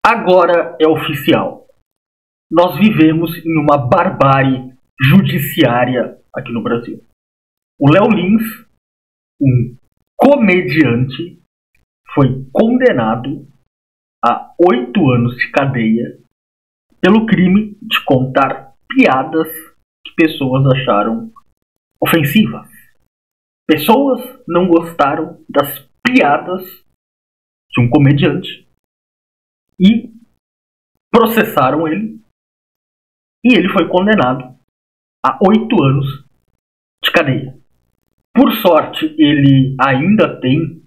Agora é oficial. Nós vivemos em uma barbárie judiciária aqui no Brasil. O Léo Lins, um comediante, foi condenado a 8 anos de cadeia pelo crime de contar piadas que pessoas acharam ofensivas. Pessoas não gostaram das piadas de um comediante e processaram ele, e ele foi condenado a 8 anos de cadeia. Por sorte, ele ainda tem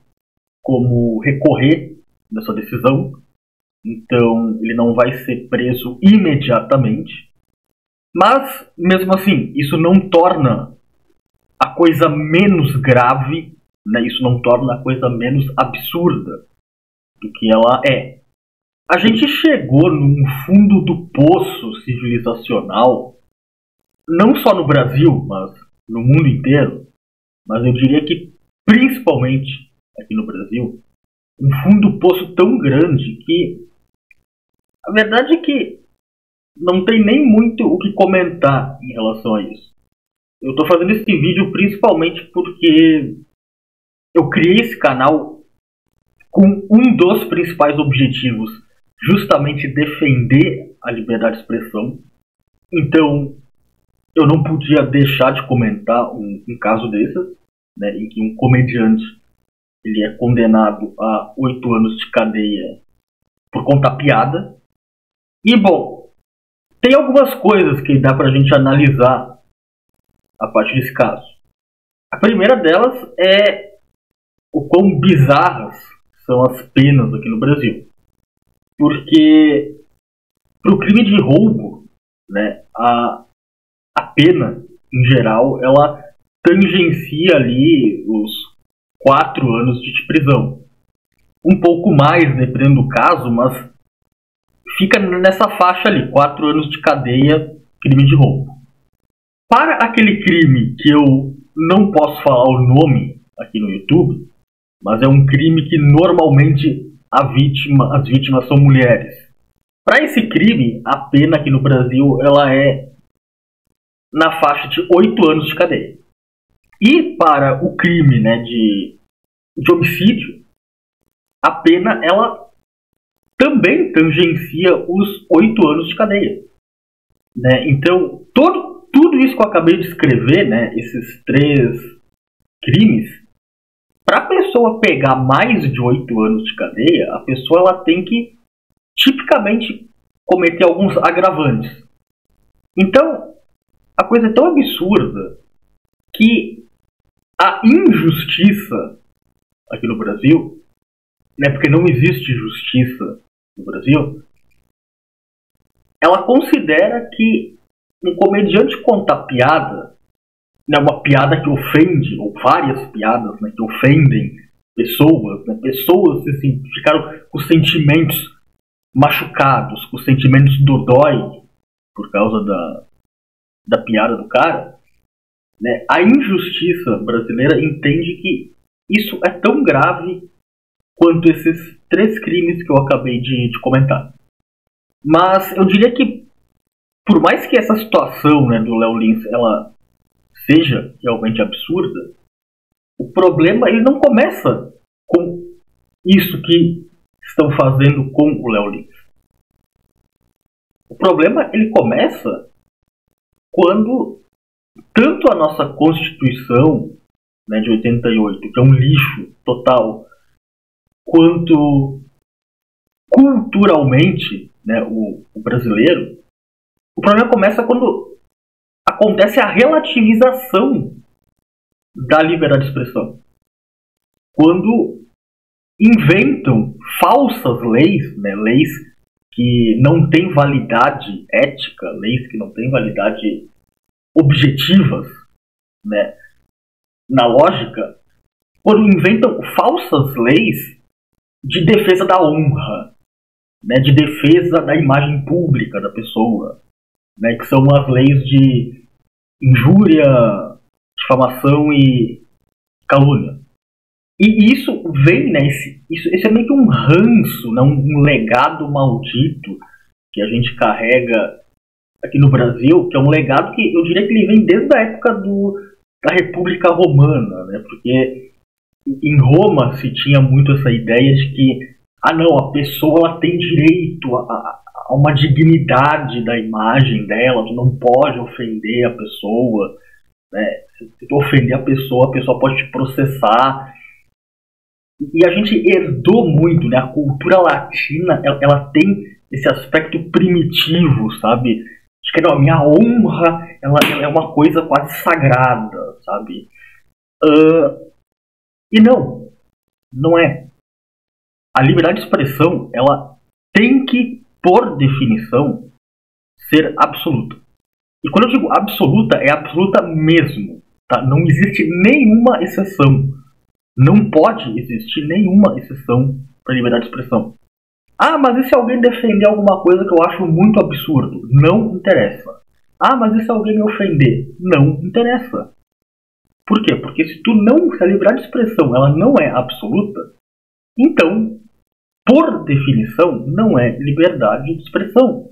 como recorrer dessa decisão, então ele não vai ser preso imediatamente. Mas, mesmo assim, isso não torna a coisa menos grave, né? Isso não torna a coisa menos absurda do que ela é. A gente chegou num fundo do poço civilizacional, não só no Brasil, mas no mundo inteiro, mas eu diria que principalmente aqui no Brasil, um fundo do poço tão grande que a verdade é que não tem nem muito o que comentar em relação a isso. Eu estou fazendo esse vídeo principalmente porque eu criei esse canal com um dos principais objetivos, justamente defender a liberdade de expressão. Então, eu não podia deixar de comentar um caso desses, né, em que um comediante ele é condenado a 8 anos de cadeia por contar piada. E, bom, tem algumas coisas que dá pra gente analisar a partir desse caso. A primeira delas é o quão bizarras são as penas aqui no Brasil. Porque para o crime de roubo, né, a pena, em geral, ela tangencia ali os 4 anos de prisão. Um pouco mais, dependendo do caso, mas fica nessa faixa ali, 4 anos de cadeia, crime de roubo. Para aquele crime que eu não posso falar o nome aqui no YouTube, mas é um crime que normalmente as vítimas são mulheres. Para esse crime, a pena aqui no Brasil ela é na faixa de 8 anos de cadeia. E para o crime, né, de homicídio, a pena ela também tangencia os 8 anos de cadeia. Né? Então, tudo isso que eu acabei de escrever, né, esses 3 crimes, para a pessoa pegar mais de 8 anos de cadeia, a pessoa ela tem que tipicamente cometer alguns agravantes. Então, a coisa é tão absurda que a injustiça aqui no Brasil, né, porque não existe justiça no Brasil, ela considera que um comediante contar piada, né, uma piada que ofende, ou várias piadas, né, que ofendem pessoas, né, pessoas assim, ficaram com sentimentos machucados, com sentimentos dodói por causa da piada do cara, né, a injustiça brasileira entende que isso é tão grave quanto esses 3 crimes que eu acabei de comentar. Mas eu diria que, por mais que essa situação, né, do Léo Lins ela seja realmente absurda, o problema ele não começa com isso que estão fazendo com o Léo Lins. O problema ele começa quando tanto a nossa Constituição, né, de 88, que é um lixo total, quanto culturalmente, né, o brasileiro, o problema começa quando acontece a relativização da liberdade de expressão. Quando inventam falsas leis, né, leis que não têm validade ética, leis que não têm validade objetivas, né, na lógica, quando inventam falsas leis de defesa da honra, né, de defesa da imagem pública da pessoa, né, que são as leis de injúria, difamação e calúnia. E isso vem, né? Esse é meio que um ranço, né, um legado maldito que a gente carrega aqui no Brasil, que é um legado que eu diria que ele vem desde a época da República Romana, né? Porque em Roma se tinha muito essa ideia de que, não, a pessoa ela tem direito a uma dignidade da imagem dela, tu não pode ofender a pessoa, né? Se tu ofender a pessoa pode te processar. E a gente herdou muito, né? A cultura latina, ela tem esse aspecto primitivo, sabe? Acho que não, a minha honra, ela é uma coisa quase sagrada, sabe? E não é. A liberdade de expressão, ela tem que, por definição, ser absoluta. E quando eu digo absoluta, é absoluta mesmo, tá? Não existe nenhuma exceção. Não pode existir nenhuma exceção para a liberdade de expressão. Mas e se alguém defender alguma coisa que eu acho muito absurdo? Não interessa. Mas e se alguém me ofender? Não interessa. Por quê? Porque se a liberdade de expressão ela não é absoluta, então, por definição, não é liberdade de expressão.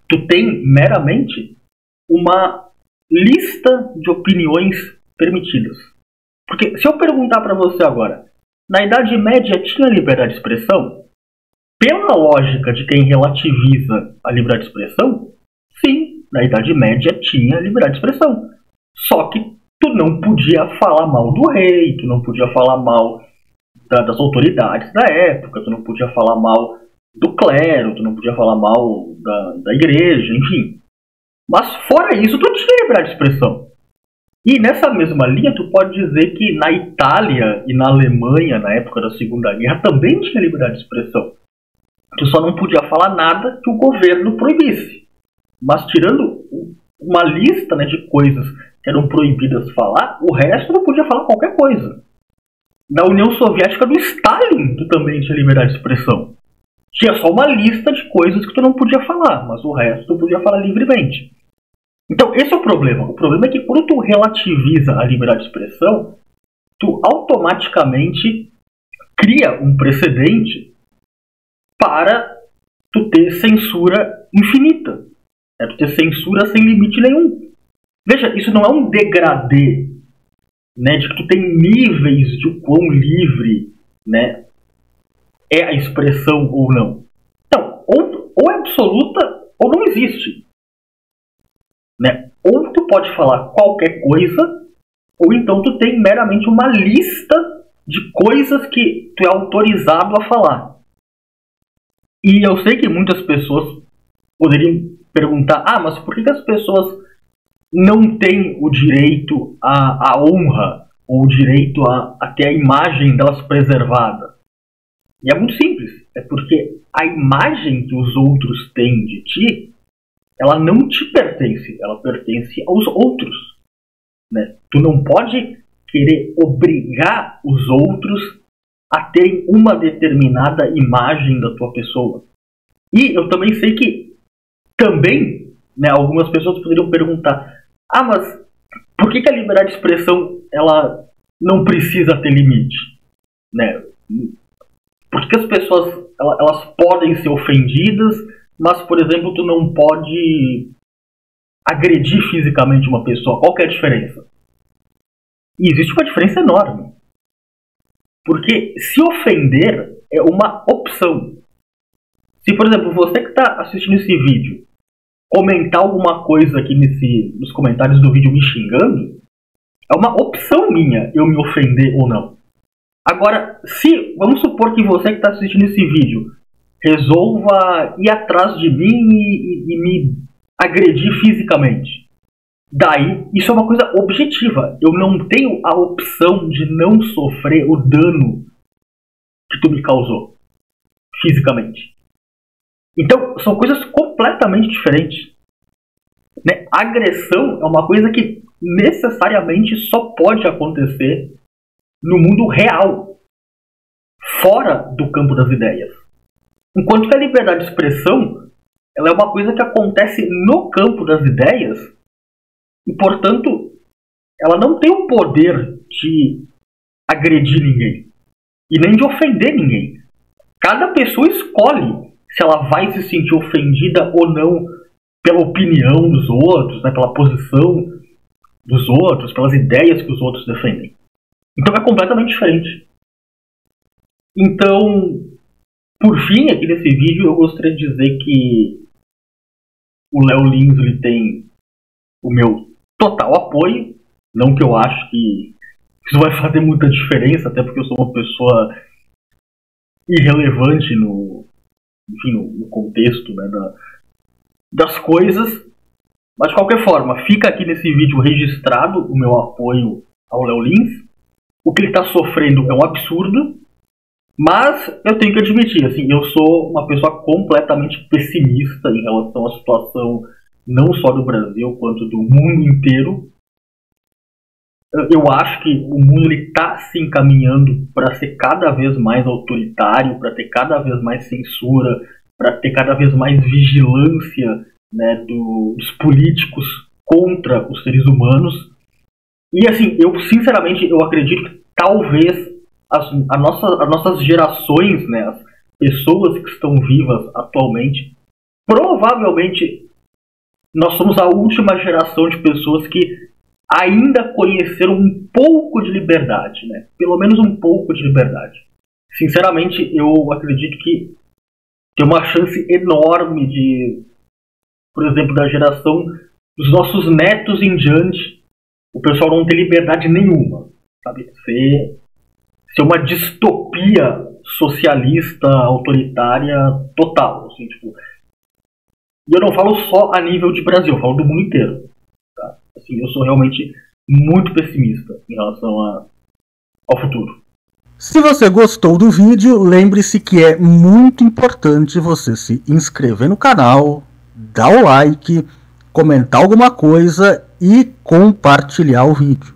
Tu tem meramente uma lista de opiniões permitidas. Porque se eu perguntar para você agora, na Idade Média tinha liberdade de expressão? Pela lógica de quem relativiza a liberdade de expressão, sim, na Idade Média tinha liberdade de expressão. Só que tu não podia falar mal do rei, tu não podia falar mal das autoridades da época, tu não podia falar mal do clero, tu não podia falar mal da igreja, enfim. Mas fora isso, tu tinha liberdade de expressão. E nessa mesma linha, tu pode dizer que na Itália e na Alemanha, na época da Segunda Guerra, também tinha liberdade de expressão. Tu só não podia falar nada que o governo proibisse. Mas tirando uma lista, né, de coisas que eram proibidas de falar, o resto não podia falar qualquer coisa. Na União Soviética do Stalin, tu também tinha liberdade de expressão. Tinha só uma lista de coisas que tu não podia falar, mas o resto tu podia falar livremente. Então, esse é o problema. O problema é que quando tu relativiza a liberdade de expressão, tu automaticamente cria um precedente para tu ter censura infinita. Tu ter censura sem limite nenhum. Veja, isso não é um degradê, né, de que tu tem níveis de o quão livre, né, é a expressão ou não. Então, ou é absoluta ou não existe. Né? Ou tu pode falar qualquer coisa, ou então tu tem meramente uma lista de coisas que tu é autorizado a falar. E eu sei que muitas pessoas poderiam perguntar, mas por que as pessoas não têm o direito à honra, ou o direito a ter a imagem delas preservada? E é muito simples, é porque a imagem que os outros têm de ti, ela não te pertence, ela pertence aos outros. Né? Tu não pode querer obrigar os outros a terem uma determinada imagem da tua pessoa. E eu também sei que também, né, algumas pessoas poderiam perguntar, mas por que a liberdade de expressão ela não precisa ter limite? Né? Por que as pessoas elas podem ser ofendidas, mas, por exemplo, tu não pode agredir fisicamente uma pessoa? Qual que é a diferença? E existe uma diferença enorme. Porque se ofender é uma opção. Se, por exemplo, você que está assistindo esse vídeo comentar alguma coisa aqui nos comentários do vídeo me xingando, é uma opção minha eu me ofender ou não. Agora, vamos supor que você que está assistindo esse vídeo resolva ir atrás de mim e me agredir fisicamente. Daí, isso é uma coisa objetiva. Eu não tenho a opção de não sofrer o dano que tu me causou fisicamente. Então, são coisas completamente diferentes. Né? Agressão é uma coisa que necessariamente só pode acontecer no mundo real, fora do campo das ideias. Enquanto que a liberdade de expressão ela é uma coisa que acontece no campo das ideias e, portanto, ela não tem o poder de agredir ninguém. E nem de ofender ninguém. Cada pessoa escolhe se ela vai se sentir ofendida ou não pela opinião dos outros, né, pela posição dos outros, pelas ideias que os outros defendem. Então é completamente diferente. Então, por fim, aqui nesse vídeo eu gostaria de dizer que o Léo Lins ele tem o meu total apoio. Não que eu acho que isso vai fazer muita diferença, até porque eu sou uma pessoa irrelevante no contexto, né, das coisas. Mas de qualquer forma, fica aqui nesse vídeo registrado o meu apoio ao Léo Lins. O que ele está sofrendo é um absurdo, mas eu tenho que admitir, assim, eu sou uma pessoa completamente pessimista em relação à situação não só do Brasil, quanto do mundo inteiro. Eu acho que o mundo está se encaminhando para ser cada vez mais autoritário, para ter cada vez mais censura, para ter cada vez mais vigilância, né, dos políticos contra os seres humanos. E assim, eu sinceramente eu acredito que talvez as nossas gerações, né, as pessoas que estão vivas atualmente, provavelmente nós somos a última geração de pessoas que ainda conheceram um pouco de liberdade, né? Pelo menos um pouco de liberdade. Sinceramente, eu acredito que tem uma chance enorme de, por exemplo, da geração dos nossos netos em diante, o pessoal não ter liberdade nenhuma, sabe? Ser uma distopia socialista, autoritária total, assim, tipo. E eu não falo só a nível de Brasil, eu falo do mundo inteiro. Tá? Assim, eu sou realmente muito pessimista em relação ao futuro. Se você gostou do vídeo, lembre-se que é muito importante você se inscrever no canal, dar o like, comentar alguma coisa e compartilhar o vídeo.